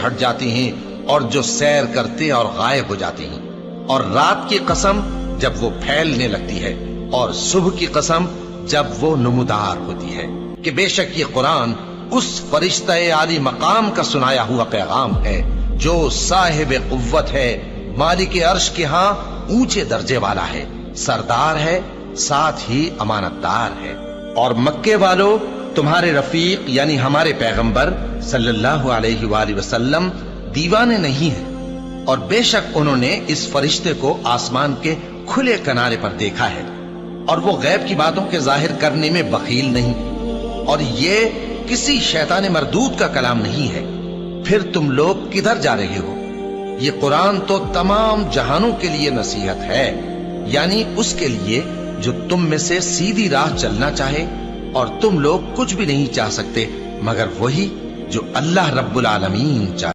ہٹ جاتی ہیں اور جو سیر کرتے اور غائب ہو جاتے ہیں، اور رات کی قسم جب وہ پھیلنے لگتی ہے، اور صبح کی قسم جب وہ نمودار ہوتی ہے، کہ بے شک یہ قرآن اس فرشتہ عالی مقام کا سنایا ہوا پیغام ہے جو صاحب قوت ہے، مالک عرش کے ہاں اونچے درجے والا ہے، سردار ہے، ساتھ ہی امانت دار ہے۔ اور مکے والو، تمہارے رفیق یعنی ہمارے پیغمبر صلی اللہ علیہ وآلہ وسلم دیوانے نہیں ہیں، اور بے شک انہوں نے اس فرشتے کو آسمان کے کھلے کنارے پر دیکھا ہے، اور وہ غیب کی باتوں کے ظاہر کرنے میں بخیل نہیں، اور یہ کسی شیطان مردود کا کلام نہیں ہے۔ پھر تم لوگ کدھر جا رہے ہو؟ یہ قرآن تو تمام جہانوں کے لیے نصیحت ہے، یعنی اس کے لیے جو تم میں سے سیدھی راہ چلنا چاہے، اور تم لوگ کچھ بھی نہیں چاہ سکتے مگر وہی جو اللہ رب العالمین چاہے۔